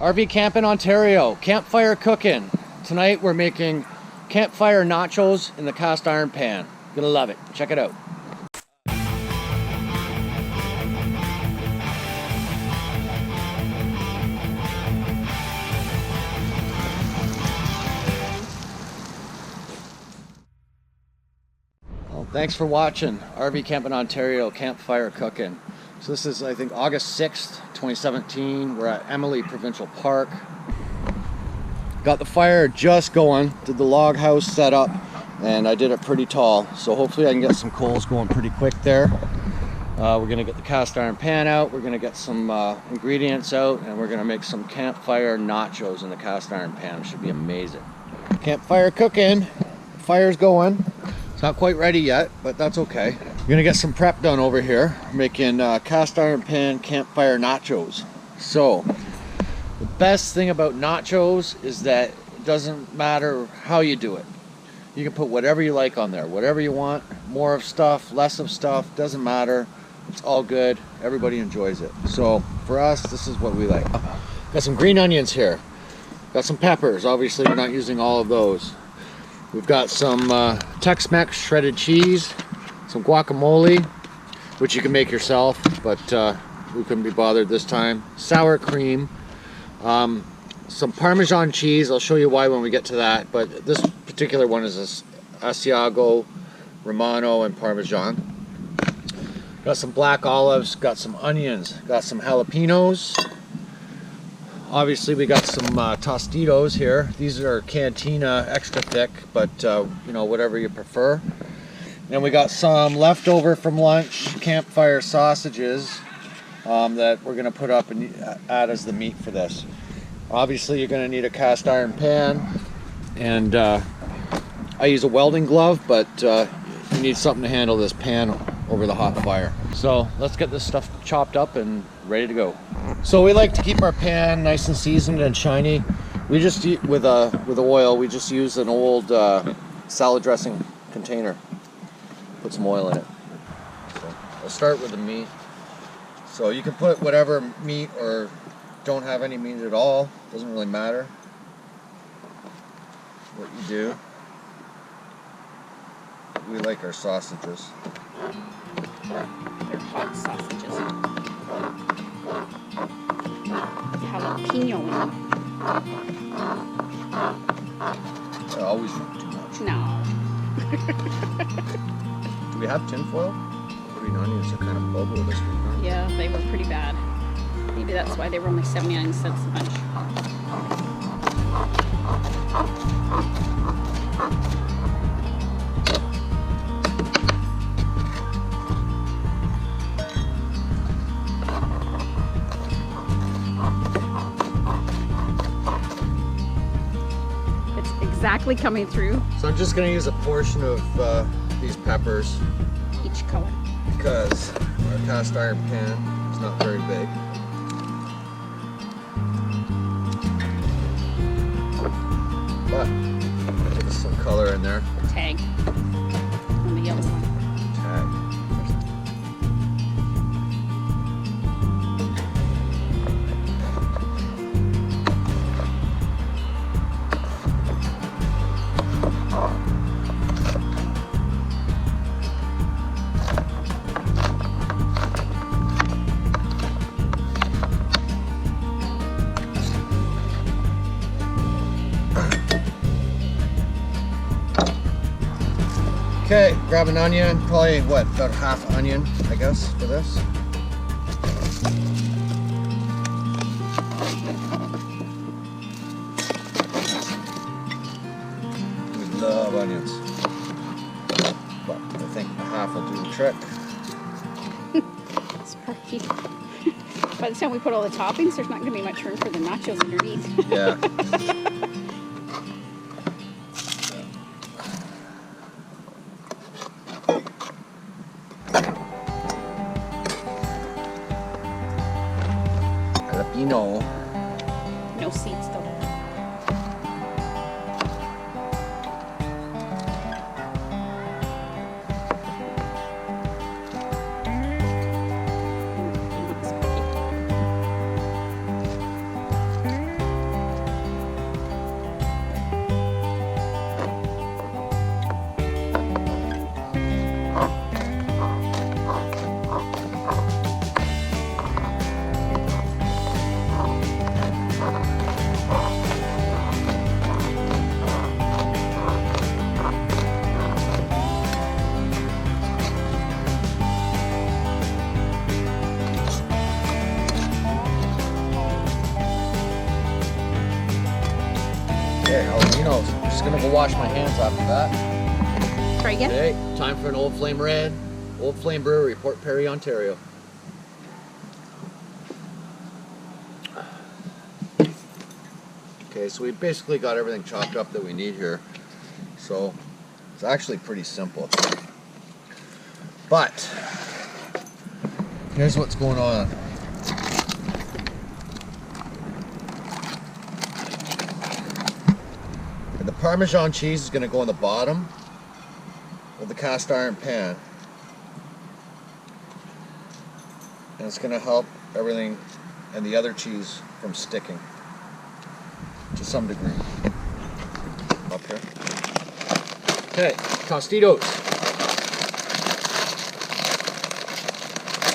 RV Camp in Ontario, Campfire Cookin. Tonight we're making campfire nachos in the cast iron pan. Gonna love it. Check it out. Well, thanks for watching RV Camp in Ontario, Campfire Cookin. So this is, I think, August 6th, 2017. We're at Emily Provincial Park. Got the fire just going, did the log house setup, and I did it pretty tall. So hopefully I can get some coals going pretty quick there. We're gonna get the cast iron pan out, we're gonna get some ingredients out, and we're gonna make some campfire nachos in the cast iron pan. It should be amazing. Campfire cooking, fire's going. It's not quite ready yet, but that's okay. We're gonna get some prep done over here, making cast iron pan campfire nachos. So, the best thing about nachos is that it doesn't matter how you do it. You can put whatever you like on there, whatever you want, more of stuff, less of stuff, doesn't matter. It's all good, everybody enjoys it. So, for us, this is what we like. Got some green onions here. Got some peppers, obviously we're not using all of those. We've got some Tex-Mex shredded cheese, some guacamole, which you can make yourself, but we couldn't be bothered this time. Sour cream, some Parmesan cheese. I'll show you why when we get to that, but this particular one is Asiago, Romano, and Parmesan. Got some black olives, got some onions, got some jalapenos. Obviously we got some Tostitos here. These are Cantina extra thick, but you know, whatever you prefer. And we got some leftover from lunch campfire sausages that we're gonna put up and add as the meat for this. Obviously you're gonna need a cast iron pan, and I use a welding glove, but you need something to handle this pan over the hot fire. So let's get this stuff chopped up and ready to go. So we like to keep our pan nice and seasoned and shiny. We just with oil, we just use an old salad dressing container. Put some oil in it. So I'll start with the meat. So you can put whatever meat or don't have any meat at all. Doesn't really matter what you do. We like our sausages. They're hot sausages. Jalapeno in them. I always drink too much. No. Do we have tin foil? Green onions are kind of bubble this week, huh? Yeah, they were pretty bad. Maybe that's why they were only 79 cents a bunch. Exactly coming through. So I'm just going to use a portion of these peppers. Each color. Because our cast iron pan is not very big. But give us some color in there. The tag. And the yellow one. Tag. Okay, grab an onion, probably what, about half onion, I guess, for this. We love onions, but I think a half will do the trick. Sorry. By the time we put all the toppings, there's not going to be much room for the nachos underneath. Yeah. Jalapeno. No seeds though. No, so I'm just gonna go wash my hands after that. Try again? Okay, time for an Old Flame Red. Old Flame Brewery, Port Perry, Ontario. Okay, so we basically got everything chopped up that we need here. So it's actually pretty simple. But here's what's going on. And the Parmesan cheese is going to go in the bottom of the cast iron pan. And it's going to help everything and the other cheese from sticking to some degree. Up here. Okay, Tostitos.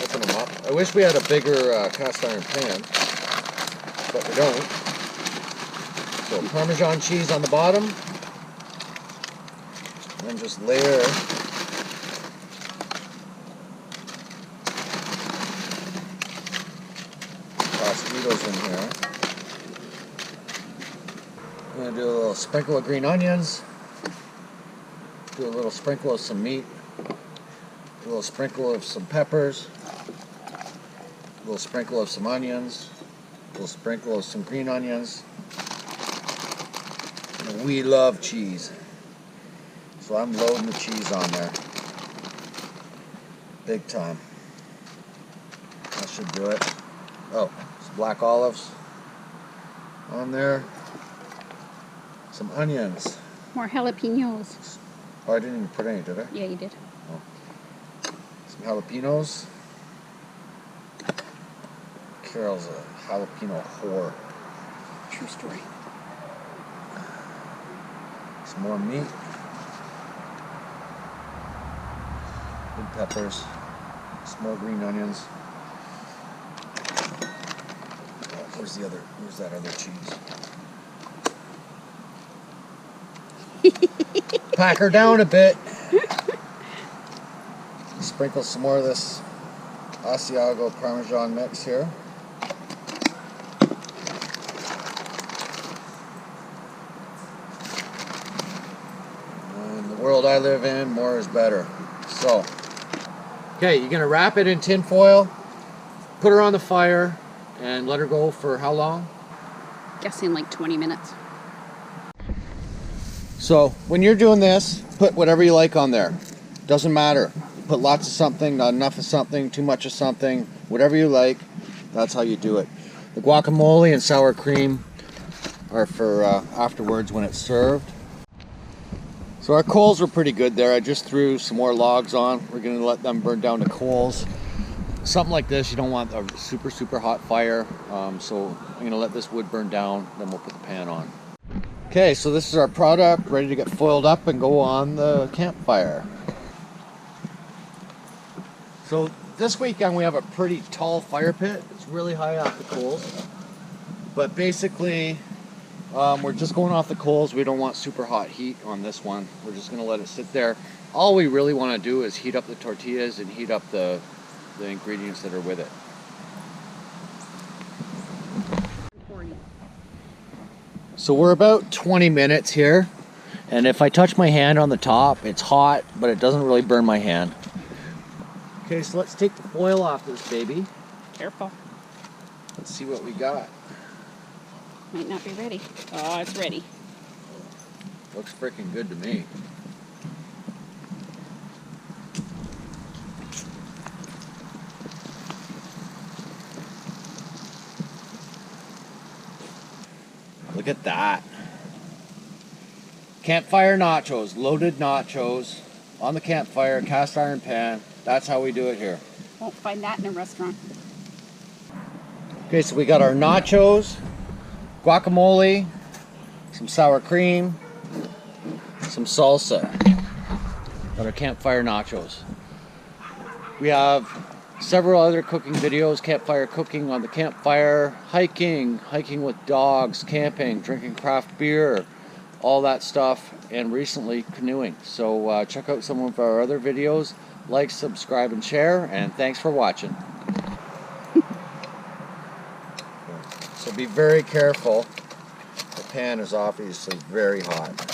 Open them up. I wish we had a bigger cast iron pan, but we don't. So Parmesan cheese on the bottom, and then just layer Tostitos in here. I'm going to do a little sprinkle of green onions, do a little sprinkle of some meat, a little sprinkle of some peppers, a little sprinkle of some onions, a little sprinkle of some green onions. And we love cheese, so I'm loading the cheese on there. Big time. That should do it. Oh, some black olives on there. Some onions. More jalapenos. Oh, I didn't even put any, did I? Yeah, you did. Oh. Some jalapenos. Carol's a jalapeno whore. True story. Some more meat. Big peppers. Some more green onions. Oh, where's that other cheese? Pack her down a bit. Sprinkle some more of this Asiago Parmesan mix here. In the world I live in, more is better. So, okay, you're gonna wrap it in tin foil, put her on the fire, and let her go for how long? Guessing like 20 minutes. So when you're doing this, put whatever you like on there. Doesn't matter. Put lots of something, not enough of something, too much of something, whatever you like. That's how you do it. The guacamole and sour cream are for afterwards when it's served. So our coals are pretty good there. I just threw some more logs on. We're going to let them burn down to coals. Something like this, you don't want a super, super hot fire. So I'm going to let this wood burn down, then we'll put the pan on. Okay, so this is our product, ready to get foiled up and go on the campfire. So this weekend we have a pretty tall fire pit. It's really high off the coals. But basically, we're just going off the coals. We don't want super hot heat on this one. We're just going to let it sit there. All we really want to do is heat up the tortillas and heat up the ingredients that are with it. So we're about 20 minutes here, and if I touch my hand on the top, it's hot, but it doesn't really burn my hand. Okay, so let's take the foil off this baby. Careful. Let's see what we got. Might not be ready. Oh, it's ready. Looks freaking good to me. Look at that. Campfire nachos, loaded nachos on the campfire, cast iron pan. That's how we do it here. Won't find that in a restaurant. Okay, so we got our nachos, guacamole, some sour cream, some salsa. Got our campfire nachos. We have several other cooking videos, campfire cooking on the campfire, hiking with dogs, camping, drinking craft beer, all that stuff, and recently canoeing. So check out some of our other videos, like, subscribe, and share, and thanks for watching. So be very careful. The pan is obviously very hot.